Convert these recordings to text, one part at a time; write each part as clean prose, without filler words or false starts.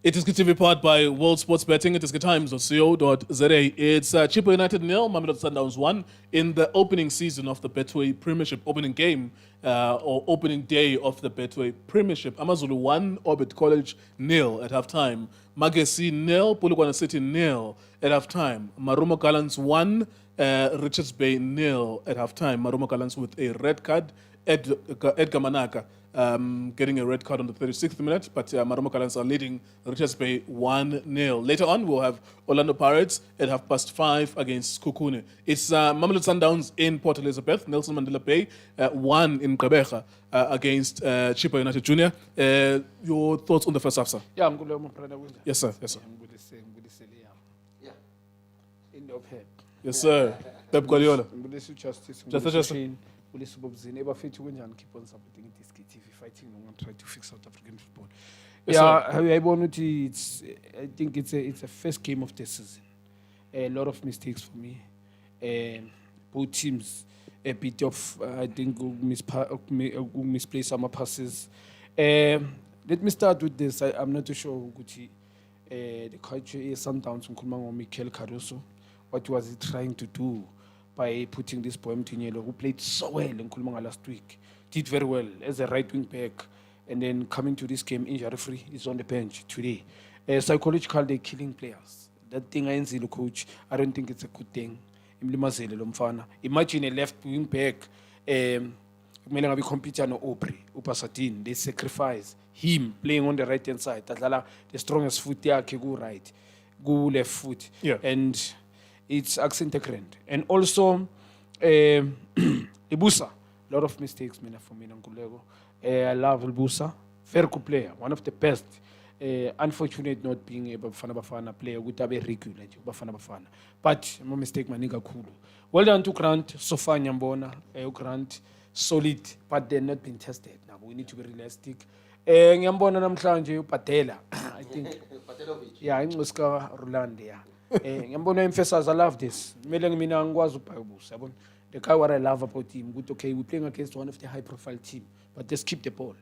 It is TV powered by World Sports Betting. It is getimes.co.za. It's Chippa United 0, Mamelodi Sundowns 1 in the opening season of the Betway Premiership, opening game or opening day of the Betway Premiership. Amazulu 1, Orbit College 0 at halftime. Magesi 0, Polokwane City 0 at halftime. Marumo Gallants 1, Richards Bay 0 at halftime. Marumo Gallants with a red card. Edgar Manaka getting a red card on the 36th minute, but Marumo Gallants are leading Richards Bay 1-0. Later on, we'll have Orlando Pirates at 5:30 against Kukune. It's Mamelodi Sundowns in Port Elizabeth, Nelson Mandela Bay 1 in Gqeberha against Chippa United Junior. Your thoughts on the first half, sir? Yeah, I'm going to Yes, sir. Yes, sir. Yeah. In the head. Yes, sir. Pep Guardiola. Justice. Justice. Keep on supporting this KTV fighting and try to fix South African football. Yes, I think it's a first game of the season. A lot of mistakes for me. Both teams a bit of I think misplay some passes. Let me start with this. I'm not too sure the coach is Sundowns Mikel Caruso. What was he trying to do by putting this boy Mtinyelo, who played so well in Kulmanga last week, did very well as a right wing back, and then coming to this game injury free, is on the bench today. Psychological, they're killing players. That thing I the coach, I don't think it's a good thing. Imagine a left wing back, be competing on Opry, Upasatin, they sacrifice him playing on the right hand side. The strongest foot there can go right, go left foot. Yeah. And it's accent current. And also, Ibusa, a lot of mistakes for me. I love Ibusa, very good player, one of the best. Unfortunate not being able to Bafana player would have a regular Bafana. But my mistake, my nigga cool. Well done to Grant, so far Nyambona, Grant, solid, but they're not being tested. Now we need to be realistic. Nyambona Namklanje, Patela, I think. Yeah, I'm Oscar Rolandia. I love this. The guy what I love about him, good okay, we're playing against one of the high profile team, but just keep the ball.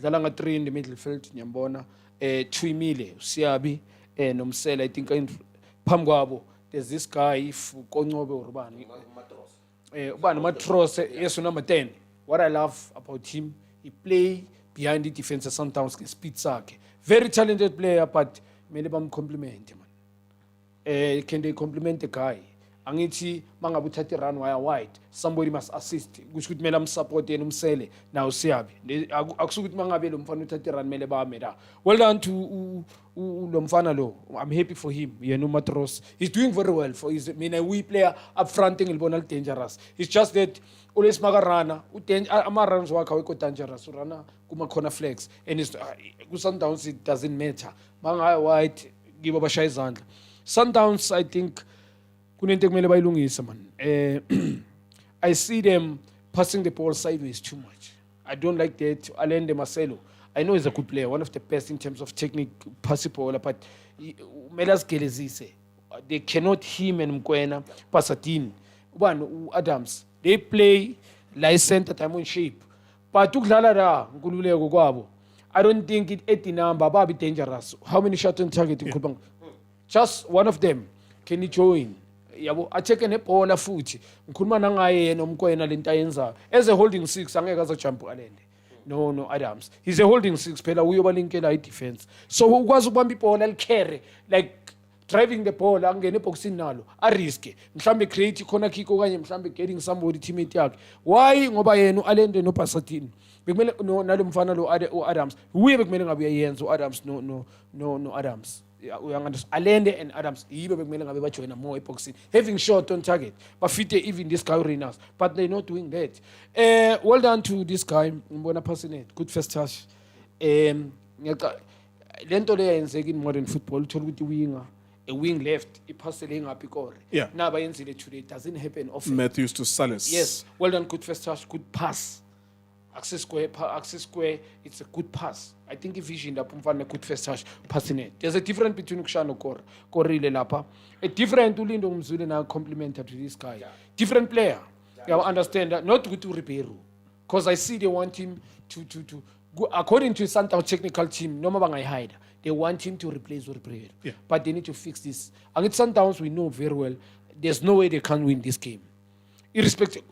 Dalanga 3 in the middle field, Nyambona, Tuimile, Siabi, and Nomsel, I think in Pamguabo, there's this guy if Kongobe Urban. Matros, yes, number 10. What I love about him, he play behind the defense sometimes speed sack. Very talented player, but many compliment him. Can they compliment the guy? Angithi mangabuthathi run wide, somebody must assist. Kusho ukuthi mele amsupport yena umsele nawo siyabi. Akusukuthi mangabe lo mfana uthathe run mele bame la. Well done to lo mfana lo. I'm happy for him. Yena Matros. He's doing very well for his we player up front ngilibona dangerous. It's just that always magarana ama runs wakhe awekho dangerous urana kuma corner flex and it's Sundowns it doesn't matter. Manga wide give abashaya izandla. Sundowns, I think, I see them passing the ball sideways too much. I don't like that. Alain de Marcelo, I know he's a good player, one of the best in terms of technique, passing ball, but they cannot him and Mkwena, Pasadine, Adams. They play like center time on shape. But I don't think it 80 number, but be dangerous. How many shots on target in Kubang? Just one of them. Can you join? I check a ball foot. As a holding 6, I'm a jump. No, Adams. He's a holding 6 player. We are in defense. So who was one people carry like driving the ball and getting a boxing now? A risk. Mshambe create corner kick or Mshambe getting somebody teammate yak. Why Ngobayeno Alende no Passatin? No, Nadum Adams. We have made a Adams. No, Adams. Alende and Adams, more epoxy, having shot on target, but fit even this guy Renas, but they're not doing that. Well done to this guy, Mbona Passionate, good first touch. Lento there in second modern football, told with the winger, a wing left, a passing up because now by today it doesn't happen often. Matthews to Salas. Yes, well done, good first touch, good pass. Access square, it's a good pass. I think if vision that Pumfana good first touch passing it. There's a difference between Ukshano Korile Lapa. A different Ulindo Mzulina complemented to this guy. Different player. You understand that? Not to Ribeiro. Because I see they want him to go according to Sundowns technical team, no more hide. they want him to replace Repreel. Yeah. But they need to fix this. And it's Sundowns, we know very well, there's no way they can't win this game. Irrespective,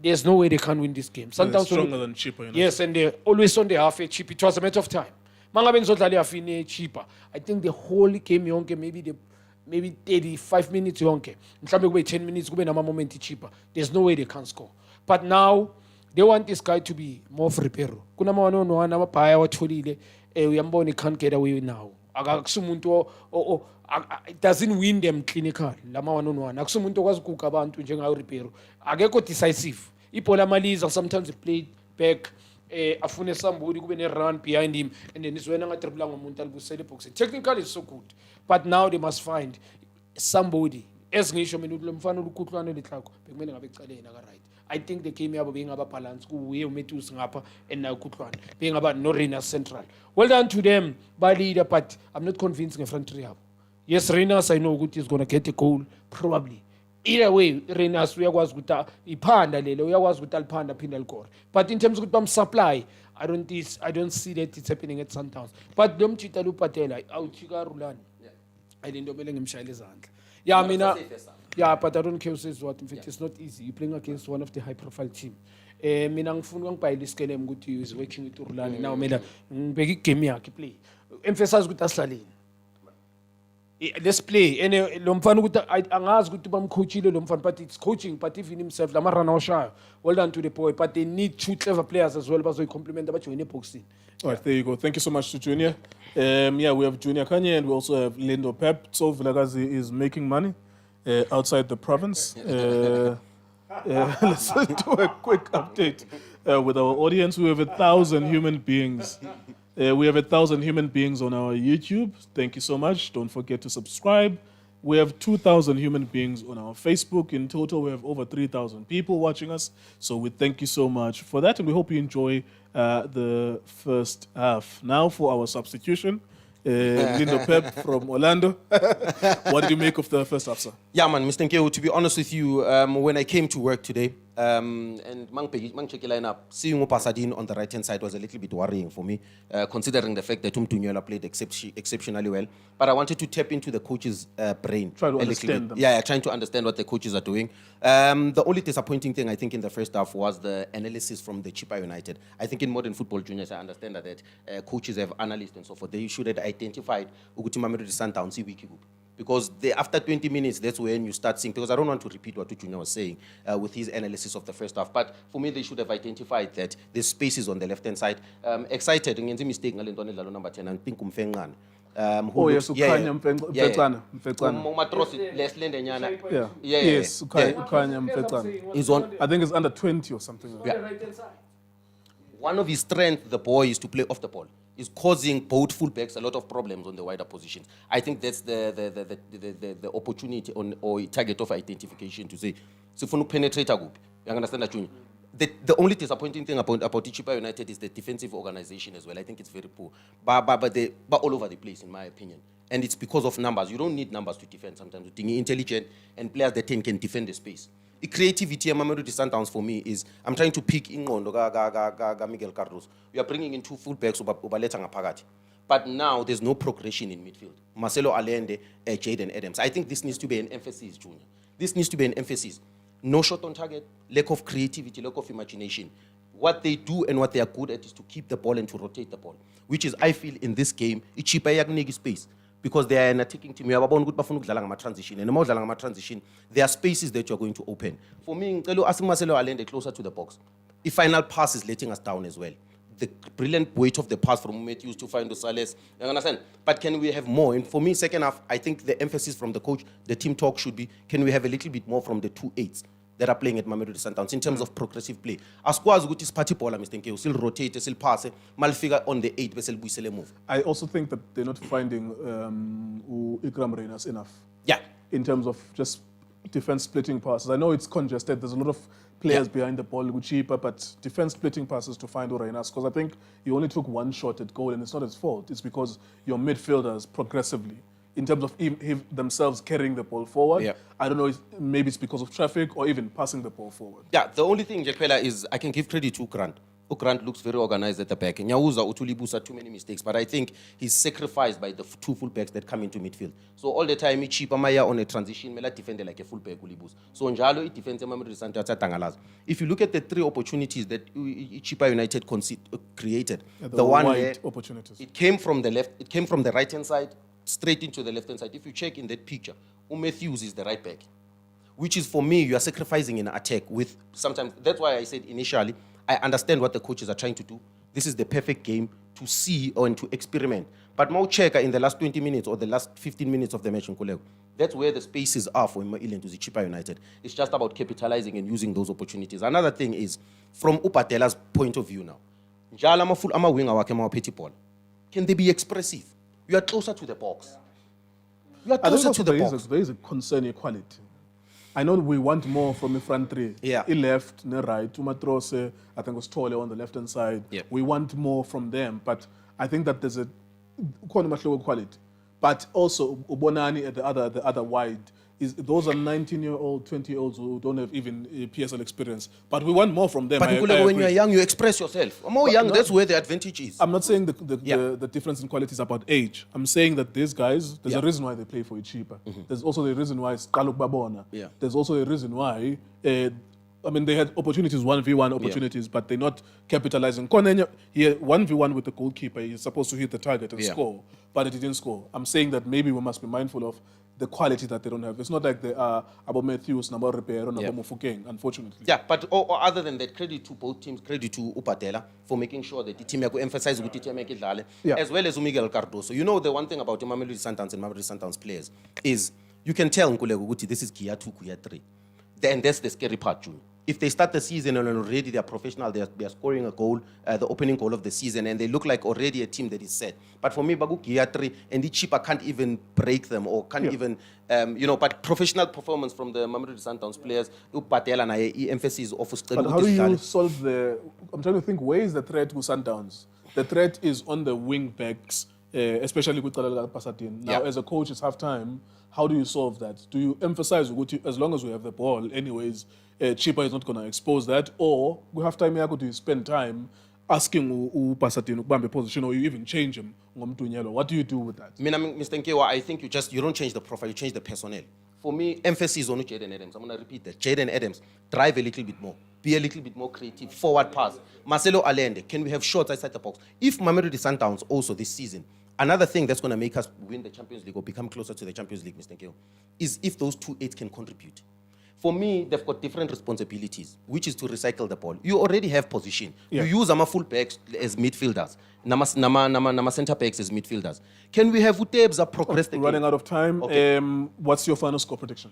there's no way they can't win this game. They're Sundowns stronger than Chippa United. Yes, and they're always on the half a chip. It was a matter of time. Mangabe ngizodlala yafine Chippa. I think the whole game yonke maybe 35 minutes yonke. Mhlambe kube 10 minutes kube nama moment Chippa. There's no way they can score. But now they want this guy to be more free pero. Kuna mawano amabhaya watholile uyambona can't get away now. Akakusumuntu it doesn't win them clinical. Lama one. Akusumuntu okwazi ukuguga abantu njengayo Ripero. Akekho decisive. Ibola maliza sometimes they play back afune somebody kube ne run behind him and then is when angadribla ngomuntu alibusele boxing. Technically it's so good. But now they must find somebody as ngisho mina lo mfana olukuhlwana lehlakho bekumele ngabe ecaleni aka right. I think the game yabo bengaba balance kuye uMetus ngapha and now kuhlwana bengaba no Reina Central. Well done to them by leader, but I'm not convinced ngefront three yabo. Yes, Reinas I know Guti is going to get a goal probably. Either way, Reinas uyakwazi ukuthi iphanda lelo uyakwazi ukuthi aliphanda phinda likhona. But in terms of bam supply, I don't see that it's happening at Sundowns. But lo mjita lupatela awuchika Rulani. Yeah. I didn't know ngimshayile izandla. Yeah, mina yeah, but I don't care says what. In fact, it's not easy. You're playing against one of the high-profile team. Mina ngifuna ngibhayile isikele ukuthi is working with Rulani. Now mina ngibeka igame yakhe play. Emphasize ukuthi asihlaleni. Let's play. And lo mfana ukuthi angazi ukuthi bamcoachile lo mfana, but it's coaching, but even himself la marana oshayo. Well done to the boy, but they need two clever players as well bazoyi complement abajoyine boxing. All right, there you go. Thank you so much to Junior. Yeah, we have Junior Khanye and we also have Lindo Pep. So Vilakazi is making money outside the province. Let's do a quick update with our audience. We have 1,000 human beings. We have 1,000 human beings on our YouTube. Thank you so much. Don't forget to subscribe. We have 2,000 human beings on our Facebook. In total, we have over 3,000 people watching us. So we thank you so much for that, and we hope you enjoy the first half. Now for our substitution, Lindo Pep from Orlando. What did you make of the first half, sir? Yeah, man, Mr. Nkeo, to be honest with you, when I came to work today, and mang check lineup, seeing Pasadine on the right-hand side was a little bit worrying for me, considering the fact that Tunyola played exceptionally well. But I wanted to tap into the coach's brain. Try to understand them. Yeah, trying to understand what the coaches are doing. The only disappointing thing, I think, in the first half was the analysis from the Chippa United. I think in modern football juniors, I understand that coaches have analysts and so forth. They should have identified Mamelodi Sundowns wiki. Because after 20 minutes, that's when you start seeing, because I don't want to repeat what Junior was saying with his analysis of the first half. But for me, they should have identified that there's spaces on the left-hand side. Excited, ngenze mistake ngalendwane number 10, and think Umfengan. Oh, yes, Khanye Mfecana. Yes, Khanye Mfecana. He's on. I think it's under 20 or something. Yeah. One of his strengths, the boy, is to play off the ball. Is causing both fullbacks a lot of problems on the wider positions. I think that's the opportunity or target of identification to say, so if you penetrate a group, you understand that, Junior? The only disappointing thing about Chippa United is the defensive organization as well. I think it's very poor. But they're all over the place, in my opinion. And it's because of numbers. You don't need numbers to defend sometimes. You're intelligent and players that can defend the space. The creativity of Mamelodi Sundowns for me is, I'm trying to pick Ingondo, Miguel Carlos. We are bringing in two fullbacks, but now there's no progression in midfield. Marcelo Allende, Jaden Adams. I think this needs to be an emphasis, Junior. This needs to be an emphasis. No shot on target, lack of creativity, lack of imagination. What they do and what they are good at is to keep the ball and to rotate the ball, which is, I feel, in this game, it's Chippa space. Because they are an attacking team. You have a transition. And more transition, there are spaces that you're going to open. For me, asking Marcelo Allende closer to the box. The final pass is letting us down as well. The brilliant weight of the pass from Matthews to find Sales. You understand? But can we have more? And for me, second half, I think the emphasis from the coach, the team talk should be, can we have a little bit more from the 2-8s that are playing at Mamelodi Sundowns in terms of progressive play? As far as good is party ball, Mr. Nkeo, still rotate, still pass, malfigure on the 8, but still move. I also think that they're not finding Ikram Reinas enough. Yeah. In terms of just defense splitting passes. I know it's congested. There's a lot of players behind the ball, Chippa, but defense splitting passes to find Reinas. Because I think he only took one shot at goal, and it's not his fault. It's because your midfielders progressively, in terms of themselves carrying the ball forward. Yeah. I don't know, maybe it's because of traffic or even passing the ball forward. Yeah, the only thing, Jekpela, is I can give credit to Grant. Grant looks very organized at the back. Nyauza, Utulibusa, too many mistakes, but I think he's sacrificed by the two fullbacks that come into midfield. So all the time, Chippa Maya on a transition, Mela defend like a fullback Ulibus. So Njalo, it defends Mamelodi Sundowns at Tangalaz. If you look at the 3 opportunities that Chippa United created, the one wide there, opportunities. it came from the left, it came from the right hand side, straight into the left hand side. If you check in that picture, Matthews is the right back, which is for me, you are sacrificing in attack with sometimes, that's why I said initially, I understand what the coaches are trying to do. This is the perfect game to see and to experiment. But Mo Cheka in the last 20 minutes or the last 15 minutes of the match in Kolego, that's where the spaces are for Ilan to the Chippa United. It's just about capitalizing and using those opportunities. Another thing is, from Upatela's point of view now, Njala full ama winger wake ma petty ball. Can they be expressive? You are closer to the box. You are closer to the box. There is a concern equality. I know we want more from the front three. Yeah. He left, ne right, Umatrose, I think was Tole on the left-hand side. Yeah. We want more from them, but I think that there's a quality. But also, Ubonani at the other wide, those are 19-year-old, 20-year-olds who don't have even PSL experience. But we want more from them. But when you're young, you express yourself. More young, that's where the advantage is. I'm not saying the difference in quality is about age. I'm saying that these guys, there's a reason why they play for Chippa. There's also the reason why it's Kaluk Babona. Yeah. There's also a reason why, they had opportunities, 1v1 opportunities, but they're not capitalizing. Konenya, here, 1v1 with the goalkeeper, he's supposed to hit the target and score, but he didn't score. I'm saying that maybe we must be mindful of the quality that they don't have. It's not like they are about Matthews, Nabo Repero, Nabo Mufukeng, unfortunately. Yeah, but or other than that, credit to both teams, credit to Upatela for making sure that the team emphasize with the team as well as Miguel Cardoso. You know, the one thing about the Mamelodi Sundowns and Mamelodi Sundowns players is you can tell Nkulego this is Gear 2, Gear 3. And that's the scary part, June. If they start the season and already they are professional, they are scoring a goal, the opening goal of the season, and they look like already a team that is set. But for me, Bagu Gear 3 and the Chippa can't even break them or can't even, but professional performance from the Mamelodi Sundowns players, Upatela and emphasis of But how do you solve I'm trying to think, where is the threat with Sundowns? The threat is on the wing backs, especially with Kalala Pasatin. Now, as a coach, it's half-time. How do you solve that? Do you emphasize, as long as we have the ball, anyways, Chippa is not going to expose that? Or we have time, do you spend time asking Pasatin Ubambe position, or you even change him? What do you do with that? Mr. Nkewa, I think you don't change the profile, you change the personnel. For me, emphasis on Jaden Adams. I'm going to repeat that. Jaden Adams, drive a little bit more. Be a little bit more creative. Forward pass. Marcelo Allende, can we have shots outside the box? If Mamelodi Sundowns also this season, another thing that's going to make us win the Champions League or become closer to the Champions League, Mr. Nkeo, is if those 2-8s can contribute. For me, they've got different responsibilities, which is to recycle the ball. You already have position. You use Ama full backs as midfielders, Nama center backs as midfielders. Can we have Utebza progress the game? Running out of time. Okay. What's your final score prediction?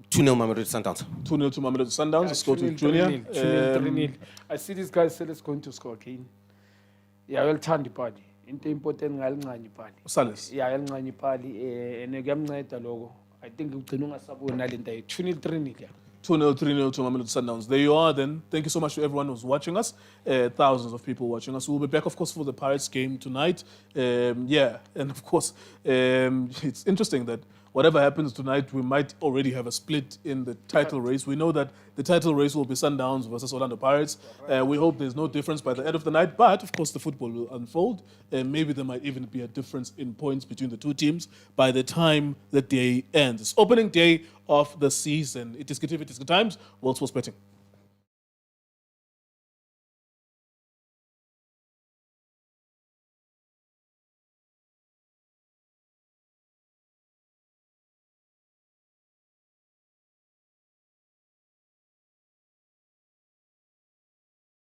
2-0 Mamelodi Sundowns. 2-0 to Mamelodi Sundowns. Let's go to Junior. 3-0. I see this guy said it's going to score again. Yeah, well, turn the party. Into important ngalinqanya ipali. Salis. Yeah, ngalinqanya ipali ene kuyamnceda lokho. I think ugcina ungasaboni nalento 2-0 3-0 yeah. 2-0, 3-0 to Mamelodi Sundowns. There you are then. Thank you so much to everyone who's watching us. Thousands of people watching us. We'll be back, of course, for the Pirates game tonight. And of course, it's interesting that whatever happens tonight, we might already have a split in the title race. We know that the title race will be Sundowns versus Orlando Pirates. We hope there's no difference by the end of the night, but of course the football will unfold. And maybe there might even be a difference in points between the two teams by the time the day ends. It's opening day of the season. It is good times, World Sports Betting.